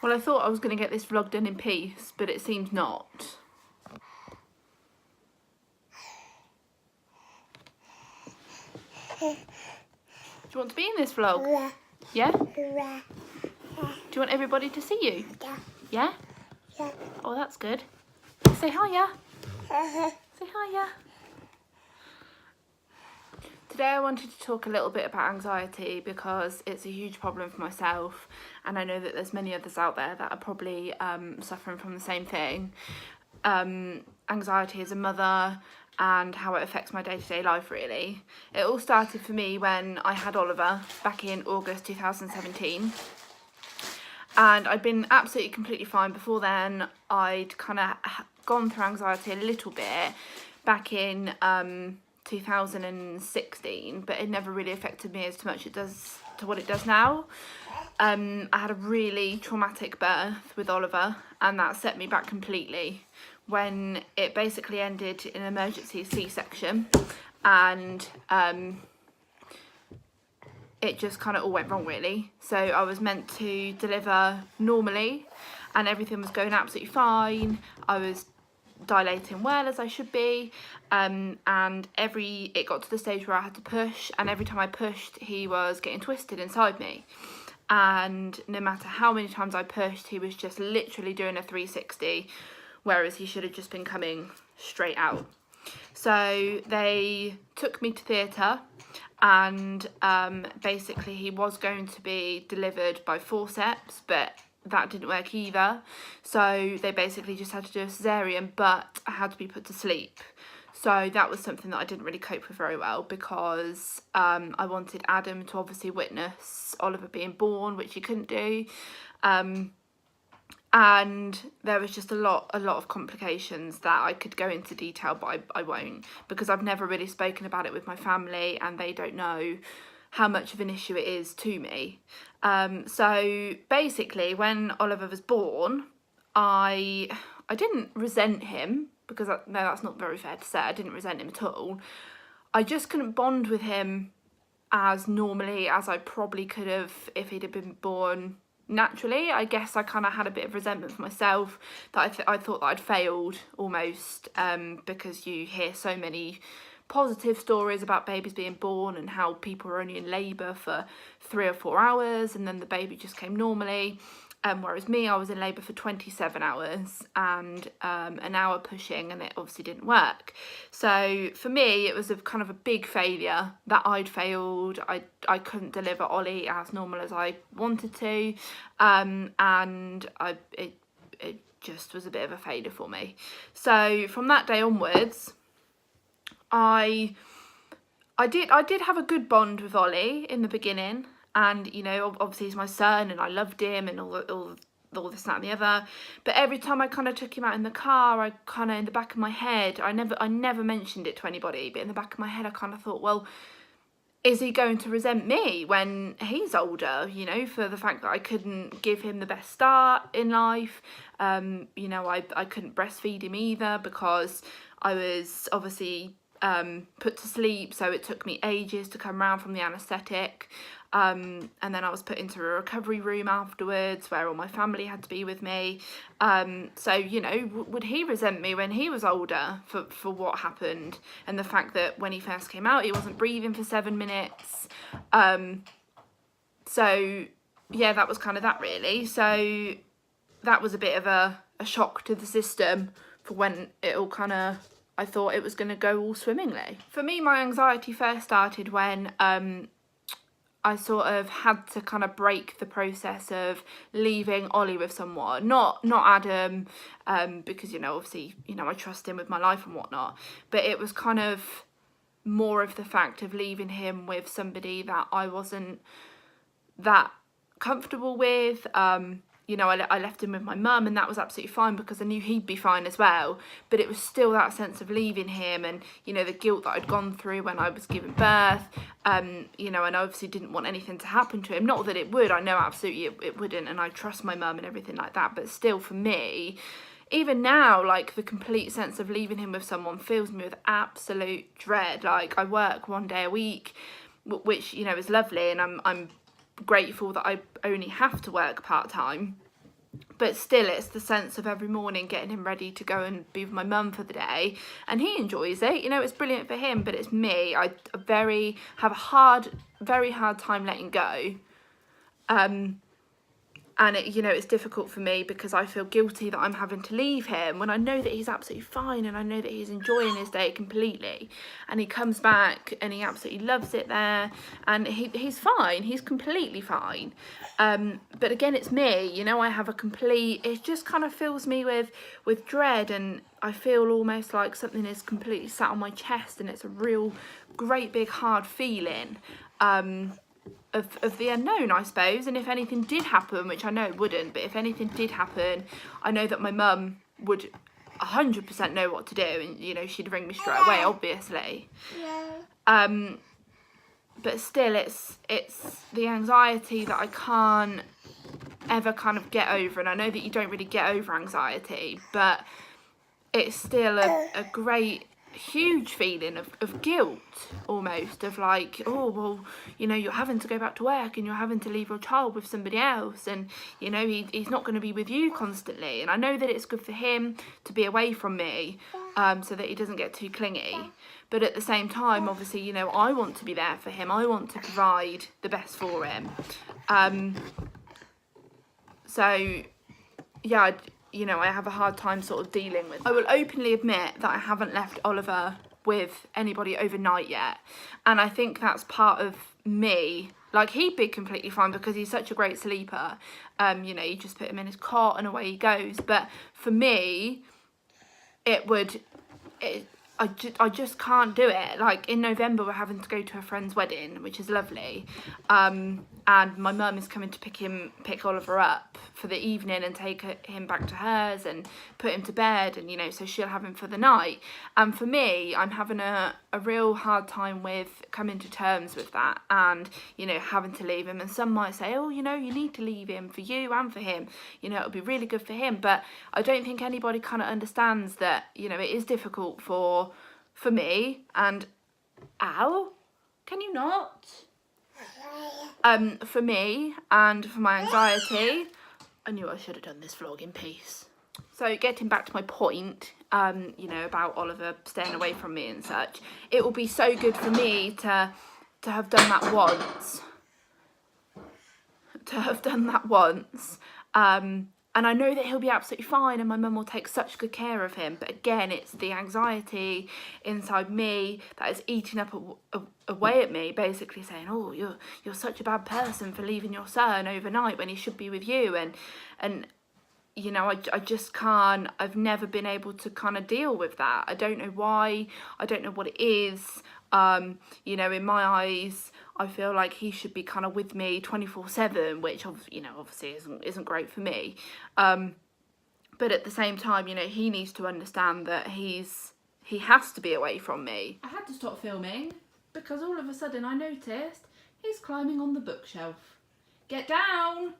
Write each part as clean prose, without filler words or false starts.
Well, I thought I was going to get this vlog done in peace, but it seems not. Do you want to be in this vlog? Yeah? Do you want everybody to see you? Yeah? Yeah? Oh, that's good. Say hiya. Say hiya. Today I wanted to talk a little bit about anxiety because it's a huge problem for myself, and I know that there's many others out there that are probably suffering from the same thing. Anxiety as a mother and how it affects my day-to-day life, really. It all started for me when I had Oliver back in August 2017. And I'd been absolutely completely fine before then. I'd kind of gone through anxiety a little bit back in 2016, but it never really affected me as much as what it does now. I had a really traumatic birth with Oliver, and that set me back completely when it basically ended in an emergency C-section, and it just kind of all went wrong, really. So I was meant to deliver normally and everything was going absolutely fine. I was dilating well, as I should be, and it got to the stage where I had to push, and every time I pushed he was getting twisted inside me, and no matter how many times I pushed, he was just literally doing a 360, whereas he should have just been coming straight out. So they took me to theatre, and basically he was going to be delivered by forceps, but that didn't work either. So they basically just had to do a cesarean, but I had to be put to sleep. So that was something that I didn't really cope with very well, because I wanted Adam to obviously witness Oliver being born, which he couldn't do. And there was just a lot of complications that I could go into detail, but I won't, because I've never really spoken about it with my family, and they don't know how much of an issue it is to me. So basically, when Oliver was born, I didn't resent him, because no, that's not very fair to say. I didn't resent him at all. I just couldn't bond with him as normally as I probably could have if he'd have been born naturally. I guess I kind of had a bit of resentment for myself, that I thought that I'd failed almost, because you hear so many positive stories about babies being born and how people were only in labour for 3 or 4 hours and then the baby just came normally, whereas me, I was in labour for 27 hours and an hour pushing, and it obviously didn't work. So for me, it was a kind of a big failure that I'd failed. I couldn't deliver Ollie as normal as I wanted to, and it just was a bit of a failure for me. So from that day onwards, I did have a good bond with Ollie in the beginning, and you know, obviously he's my son and I loved him and all this, that and the other. But every time I kind of took him out in the car, I kind of, in the back of my head, I never mentioned it to anybody, but in the back of my head I kind of thought, well, is he going to resent me when he's older, you know, for the fact that I couldn't give him the best start in life? You know, I couldn't breastfeed him either because I was obviously put to sleep, so it took me ages to come around from the anaesthetic, and then I was put into a recovery room afterwards where all my family had to be with me. So you know, would he resent me when he was older for what happened, and the fact that when he first came out he wasn't breathing for 7 minutes? So yeah, that was kind of that, really. So that was a bit of a shock to the system for when it all kind of, I thought it was going to go all swimmingly. For me, my anxiety first started when I sort of had to kind of break the process of leaving Ollie with someone, not Adam, because, you know, obviously, you know, I trust him with my life and whatnot, but it was kind of more of the fact of leaving him with somebody that I wasn't that comfortable with. You know, I left him with my mum, and that was absolutely fine because I knew he'd be fine as well. But it was still that sense of leaving him, and, you know, the guilt that I'd gone through when I was giving birth, you know, and I obviously didn't want anything to happen to him. Not that it would, I know absolutely it wouldn't, and I trust my mum and everything like that. But still, for me, even now, like, the complete sense of leaving him with someone fills me with absolute dread. Like, I work 1 day a week, which, you know, is lovely, and I'm grateful that I only have to work part-time, But still, it's the sense of every morning getting him ready to go and be with my mum for the day, and he enjoys it. You know, it's brilliant for him, but it's me. I have a very hard time letting go. And it, you know, it's difficult for me because I feel guilty that I'm having to leave him when I know that he's absolutely fine, and I know that he's enjoying his day completely, and he comes back and he absolutely loves it there, and he's fine, he's completely fine. But again, it's me, you know, I have it just kind of fills me with dread, and I feel almost like something is completely sat on my chest, and it's a real great big hard feeling. Of the unknown, I suppose. And if anything did happen, which I know it wouldn't, but if anything did happen, I know that my mum would 100% know what to do, and you know, she'd ring me straight away, obviously. But still, it's the anxiety that I can't ever kind of get over. And I know that you don't really get over anxiety, but it's still a great huge feeling of guilt, almost, of like, oh well, you know, you're having to go back to work and you're having to leave your child with somebody else, and you know, he's not going to be with you constantly. And I know that it's good for him to be away from me, so that he doesn't get too clingy, but at the same time, obviously, you know, I want to be there for him, I want to provide the best for him. So yeah, you know, I have a hard time sort of dealing with. I will openly admit that I haven't left Oliver with anybody overnight yet, and I think that's part of me. Like, he'd be completely fine because he's such a great sleeper. You know, you just put him in his cot and away he goes. But for me, I just can't do it. Like, in November, we're having to go to a friend's wedding, which is lovely. And my mum is coming to pick Oliver up for the evening and take him back to hers and put him to bed, and you know, so she'll have him for the night. And for me, I'm having a real hard time with coming to terms with that, and you know, having to leave him. And some might say, oh, you know, you need to leave him for you and for him, you know, it'll be really good for him. But I don't think anybody kind of understands that, you know, it is difficult for me. And ow, can you not? For me and for my anxiety. I knew I should have done this vlog in peace. So getting back to my point, you know, about Oliver staying away from me and such, it will be so good for me to have done that once. And I know that he'll be absolutely fine, and my mum will take such good care of him. But again, it's the anxiety inside me that is eating up away at me, basically saying, oh, you're such a bad person for leaving your son overnight when he should be with you. And you know, I just can't. I've never been able to kind of deal with that. I don't know why. I don't know what it is. You know, in my eyes, I feel like he should be kind of with me 24/7, which, you know, obviously isn't great for me. But at the same time, you know, he needs to understand that he has to be away from me. I had to stop filming because all of a sudden I noticed he's climbing on the bookshelf. Get down!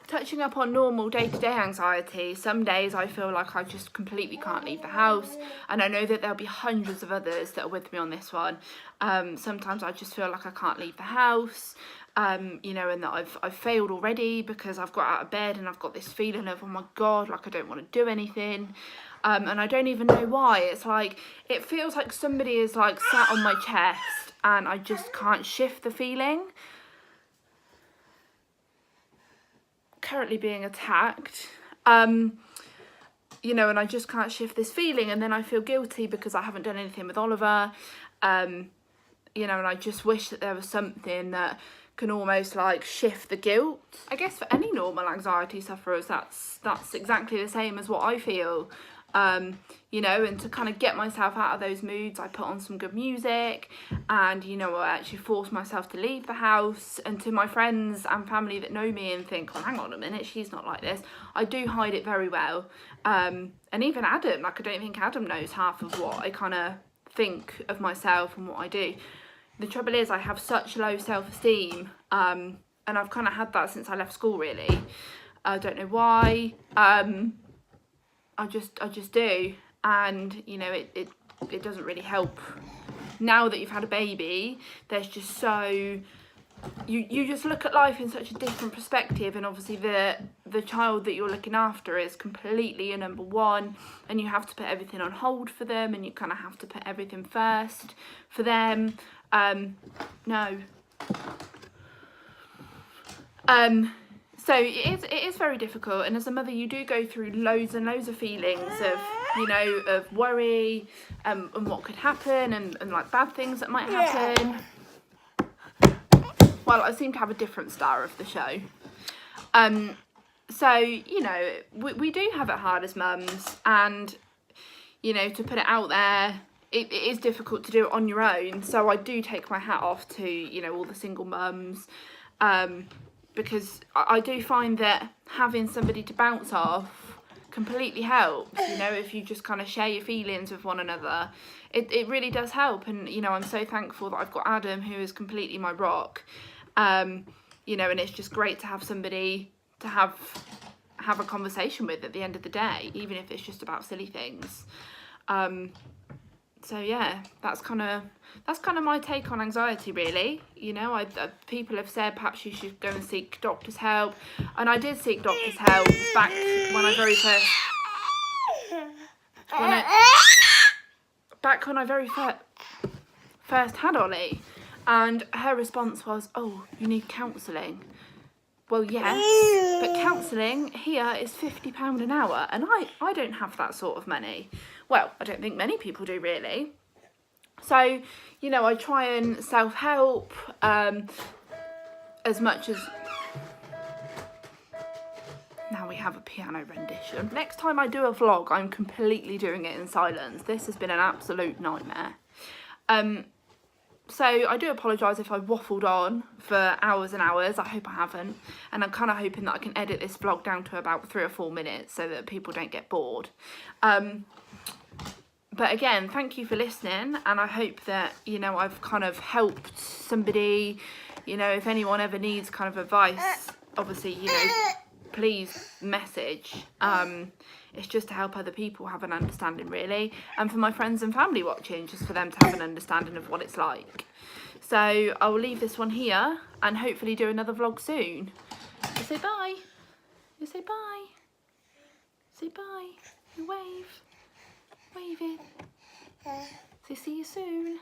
Touching up on normal day-to-day anxiety, some days I feel like I just completely can't leave the house, and I know that there'll be hundreds of others that are with me on this one. Sometimes I just feel like I can't leave the house, you know, and that I've failed already because I've got out of bed and I've got this feeling of, oh my God, like I don't want to do anything. And I don't even know why. It's like, it feels like somebody is like sat on my chest and I just can't shift the feeling. Currently being attacked, you know, and I just can't shift this feeling, and then I feel guilty because I haven't done anything with Oliver, you know, and I just wish that there was something that can almost like shift the guilt. I guess for any normal anxiety sufferers, that's exactly the same as what I feel. You know, and to kind of get myself out of those moods, I put on some good music, and you know, I actually force myself to leave the house. And to my friends and family that know me and think, oh, hang on a minute, she's not like this, I do hide it very well. And even Adam, like, I don't think Adam knows half of what I kind of think of myself and what I do. The trouble is I have such low self-esteem, and I've kind of had that since I left school, really. I don't know why. I just do, and you know, it doesn't really help. Now that you've had a baby, there's just so you just look at life in such a different perspective, and obviously the child that you're looking after is completely your number one, and you have to put everything on hold for them, and you kind of have to put everything first for them. So it is very difficult, and as a mother you do go through loads and loads of feelings of, you know, of worry, and what could happen, and like bad things that might happen. Well, I seem to have a different star of the show. So, you know, we do have it hard as mums, and, you know, to put it out there, it is difficult to do it on your own. So I do take my hat off to, you know, all the single mums, because I do find that having somebody to bounce off completely helps. You know, if you just kind of share your feelings with one another, it really does help. And, you know, I'm so thankful that I've got Adam, who is completely my rock. You know, and it's just great to have somebody to have a conversation with at the end of the day, even if it's just about silly things. So yeah, that's kind of my take on anxiety, really. You know, people have said perhaps you should go and seek doctor's help, and I did seek doctor's help back when I very first had Ollie, and her response was, "Oh, you need counselling." Well, yes, but counselling here is £50 an hour, and I don't have that sort of money. Well, I don't think many people do, really. So, you know, I try and self-help as much as... Now we have a piano rendition. Next time I do a vlog, I'm completely doing it in silence. This has been an absolute nightmare. So I do apologise if I waffled on for hours and hours. I hope I haven't. And I'm kind of hoping that I can edit this vlog down to about 3 or 4 minutes so that people don't get bored. But again, thank you for listening. And I hope that, you know, I've kind of helped somebody. You know, if anyone ever needs kind of advice, obviously, you know, please message. It's just to help other people have an understanding, really, and for my friends and family watching, just for them to have an understanding of what it's like. So I'll leave this one here and hopefully do another vlog soon. You say bye. You say bye. Say bye. You wave. Wave it. Say see you soon.